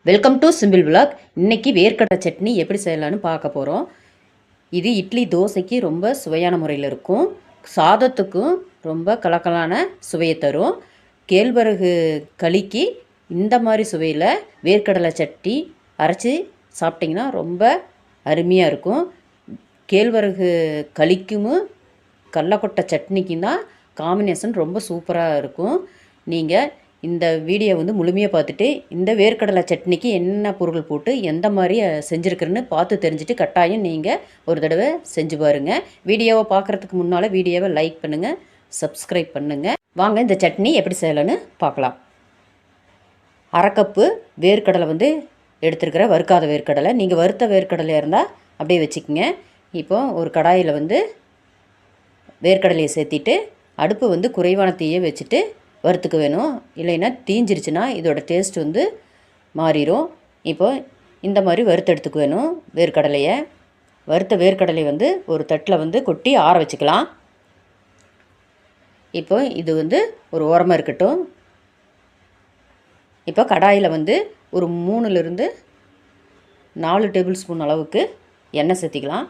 Welcome to simple vlog. இன்றைக்கி வேர்க்கடலை சட்னி எப்படி செய்யலான்னு பார்க்க போகிறோம். இது இட்லி தோசைக்கு ரொம்ப சுவையான முறையில் இருக்கும். சாதத்துக்கும் ரொம்ப கலக்கலான சுவையை தரும். கேழ்வரகு களிக்கு இந்த மாதிரி சுவையில் வேர்க்கடலை சட்னி அரைச்சி சாப்பிட்டிங்கன்னா ரொம்ப அருமையாக இருக்கும். கேழ்வரகு களிக்கும் கடலக்கொட்டை சட்னிக்கும் தான் காம்பினேஷன் ரொம்ப சூப்பராக இருக்கும். நீங்கள் இந்த வீடியோ முழுமையாக பார்த்துட்டு இந்த வேர்க்கடலை சட்னிக்கு என்ன பொருள் போட்டு எந்த மாதிரி செஞ்சுருக்குறேன்னு பார்த்து தெரிஞ்சுட்டு கட்டாயம் நீங்கள் ஒரு தடவை செஞ்சு பாருங்கள். வீடியோவை பார்க்குறதுக்கு முன்னால் வீடியோவை லைக் பண்ணுங்கள், சப்ஸ்கிரைப் பண்ணுங்கள். வாங்க இந்த சட்னி எப்படி செய்யலான்னு பார்க்கலாம். அரை கப்பு வேர்க்கடலை எடுத்துருக்கிற வறுக்காத வேர்க்கடலை. நீங்கள் வறுத்த வேர்க்கடலையாக இருந்தால் அப்படியே வச்சுக்கோங்க. இப்போ ஒரு கடாயில் வேர்க்கடலையை சேர்த்திட்டு அடுப்பு குறைவான தீயை வச்சுட்டு வறுத்துக்க வேணும். இல்லைன்னா தீஞ்சிருச்சுன்னா இதோட டேஸ்ட் மாறிடும். இப்போ இந்த மாதிரி வறுத்து எடுத்துக்க வேணும். வேர்க்கடலையை வறுத்த வேர்க்கடலை ஒரு தட்டில் கொட்டி ஆற வச்சுக்கலாம். இப்போ இது ஒரு ஓரமாக இருக்கட்டும். இப்போ கடாயில் ஒரு 3லிருந்து 4 டேபிள் ஸ்பூன் அளவுக்கு எண்ணெய் சேர்த்திக்கலாம்.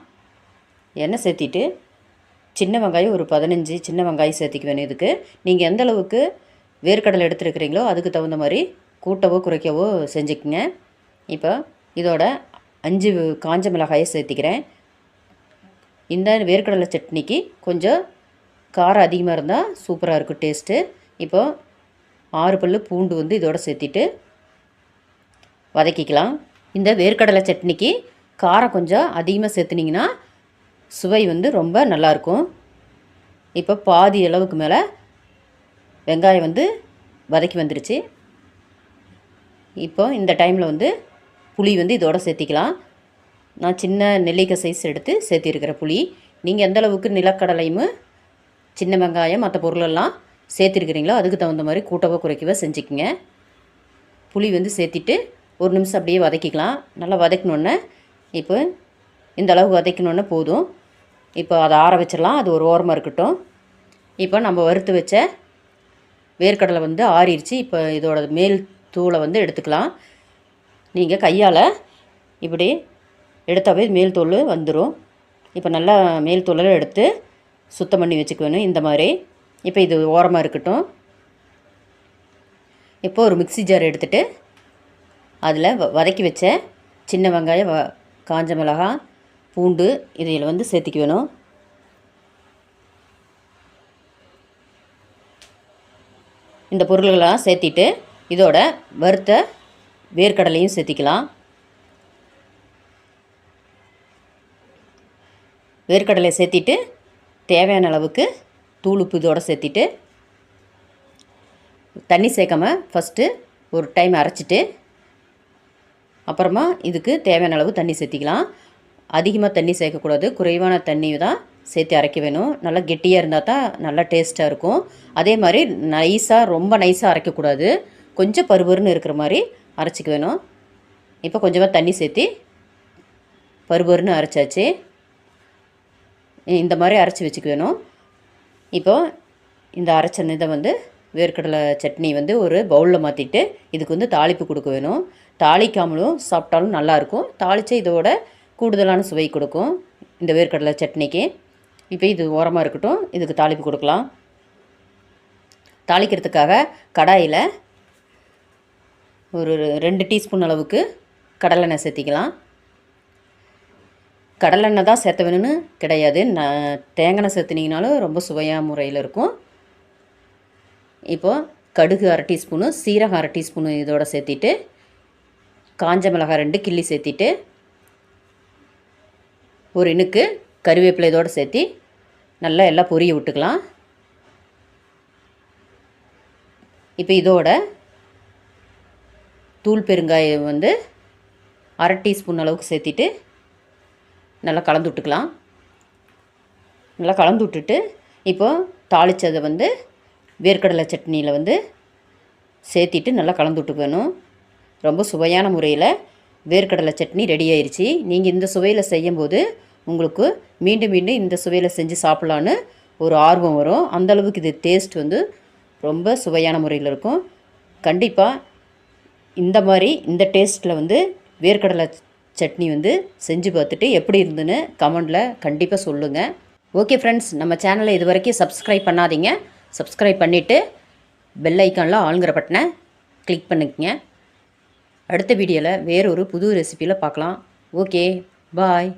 எண்ணெய் சேர்த்திட்டு சின்ன வெங்காயம் ஒரு 15 சின்ன வெங்காயம் சேர்த்திக்க வேணும். இதுக்கு நீங்கள் எந்த அளவுக்கு வேர்க்கடலை எடுத்துருக்கிறீங்களோ அதுக்கு தகுந்த மாதிரி கூட்டவோ குறைக்கவோ செஞ்சுக்குங்க. இப்போ இதோட 5 காஞ்ச மிளகாயை சேர்த்திக்கிறேன். இந்த வேர்க்கடலை சட்னிக்கு கொஞ்சம் காரம் அதிகமாக இருந்தால் சூப்பராக இருக்கும் டேஸ்ட்டு. இப்போ 6 பல்லு பூண்டு இதோட சேர்த்திட்டு வதக்கிக்கலாம். இந்த வேர்க்கடலை சட்னிக்கு காரம் கொஞ்சம் அதிகமாக சேர்த்துனிங்கன்னா சுவை ரொம்ப நல்லாயிருக்கும். இப்போ பாதி அளவுக்கு மேலே வெங்காயம் வதக்கி வந்துருச்சு. இப்போ இந்த டைமில் புளி இதோட சேர்த்திக்கலாம். நான் சின்ன நெல்லிக்காய் சைஸ் எடுத்து சேர்த்திருக்கிற புளி. நீங்கள் எந்த அளவுக்கு நிலக்கடலையும் சின்ன வெங்காயம் மற்ற பொருளெல்லாம் சேர்த்திருக்கிறீங்களோ அதுக்கு தகுந்த மாதிரி கூட்டவோ குறைக்கவோ செஞ்சுக்குங்க. புளி சேர்த்திட்டு ஒரு நிமிஷம் அப்படியே வதக்கிக்கலாம். நல்லா வதக்கினோன்னே இப்போ இந்த அளவு வதக்கினோன்னே போதும். இப்போ அதை ஆற வச்சிடலாம். அது ஒரு ஓரமாக இருக்கட்டும். இப்போ நம்ம வறுத்து வச்ச வேர்க்கடலை ஆறிடுச்சு. இப்போ இதோட மேல் தூளை எடுத்துக்கலாம். நீங்கள் கையால் இப்படி எடுத்தாவே மேல் தூள் வந்துடும். இப்போ நல்லா மேல் தூளெல்லாம் எடுத்து சுத்தம் பண்ணி வச்சுக்கணும் இந்த மாதிரி. இப்போ இது ஓரமாக இருக்கட்டும். இப்போ ஒரு மிக்ஸி ஜார் எடுத்துகிட்டு அதில் வதக்கி வச்ச சின்ன வெங்காயம், காஞ்ச மிளகாய், பூண்டு இதில் சேர்த்திக்க வேணும். இந்த பொருள்களெல்லாம் சேர்த்திட்டு இதோட வறுத்த வேர்க்கடலையும் சேர்த்திக்கலாம். வேர்க்கடலையை சேர்த்திட்டு தேவையான அளவுக்கு தூள் உப்பு இதோடு சேர்த்திட்டு தண்ணி சேர்க்காமல் ஃபஸ்ட்டு ஒரு டைம் அரைச்சிட்டு அப்புறமா இதுக்கு தேவையான அளவு தண்ணி சேர்த்திக்கலாம். அதிகமாக தண்ணி சேர்க்கக்கூடாது, குறைவான தண்ணி தான் சேர்த்து அரைக்க வேணும். நல்லா கெட்டியாக இருந்தால் தான் நல்லா டேஸ்ட்டாக இருக்கும். அதே மாதிரி ரொம்ப நைஸாக அரைக்கக்கூடாது, கொஞ்சம் பருபருன்னு இருக்கிற மாதிரி அரைச்சிக்க வேணும். இப்போ கொஞ்சமாக தண்ணி சேர்த்து பருபருன்னு அரைச்சாச்சு. இந்த மாதிரி அரைச்சி வச்சுக்க வேணும். இப்போ இந்த அரைச்ச இதை வேர்க்கடலை சட்னி ஒரு பவுலில் மாற்றிட்டு இதுக்கு தாளிப்பு கொடுக்க வேணும். தாளிக்காமலும் சாப்பிட்டாலும் நல்லாயிருக்கும். தாளித்து இதோட கூடுதலான சுவை கொடுக்கும் இந்த வேர்க்கடலை சட்னிக்கு. இப்போ இது ஓரமாக இருக்கட்டும். இதுக்கு தாளிப்பு கொடுக்கலாம். தாளிக்கிறதுக்காக கடாயில் ஒரு 2 டீஸ்பூன் அளவுக்கு கடலெண்ணெய் சேர்த்திக்கலாம். கடலெண்ணெய் தான் சேர்த்த வேணும்னு கிடையாது, தேங்காய் சேர்த்துனீங்கனாலும் ரொம்ப சுவையான முறையில் இருக்கும். இப்போது கடுகு 1/2 டீஸ்பூனு, சீரகம் 1/2 டீஸ்பூனு இதோட சேர்த்திட்டு காஞ்ச மிளகாய் 2 கிள்ளி சேர்த்திட்டு ஒரு இனுக்கு கருவேப்பிலை இதோடு சேர்த்தி நல்லா எல்லாம் பொரிய விட்டுக்கலாம். இப்போ இதோட தூள் பெருங்காயம் 1/2 டீஸ்பூன் அளவுக்கு சேர்த்திட்டு நல்லா கலந்து விட்டுக்கலாம். நல்லா கலந்து விட்டுட்டு இப்போது தாளித்ததை வேர்க்கடலை சட்னியில் சேர்த்திட்டு நல்லா கலந்து விட்டுக்கணும். ரொம்ப சுவையான முறையில் வேர்க்கடலை சட்னி ரெடி ஆயிடுச்சு. நீங்கள் இந்த சுவையில் செய்யும்போது உங்களுக்கு மீண்டும் மீண்டும் இந்த சுவையில் செஞ்சு சாப்பிட்லான்னு ஒரு ஆர்வம் வரும். அந்தளவுக்கு இது டேஸ்ட் ரொம்ப சுவையான முறையில் இருக்கும். கண்டிப்பாக இந்த மாதிரி இந்த டேஸ்ட்டில் வந்து வேர்க்கடலை சட்னி வந்து செஞ்சு பார்த்துட்டு எப்படி இருந்துன்னு கமெண்டில் கண்டிப்பாக சொல்லுங்கள். ஓகே ஃப்ரெண்ட்ஸ், நம்ம சேனலை இது வரைக்கும் சப்ஸ்கிரைப் பண்ணாதீங்க. சப்ஸ்கிரைப் பண்ணிவிட்டு பெல் ஐக்கானில் ஆளுங்கிற பட்டனை கிளிக் பண்ணிக்கங்க. அடுத்த வீடியோவில் வேறொரு புது ரெசிபியில் பார்க்கலாம். ஓகே, பாய்.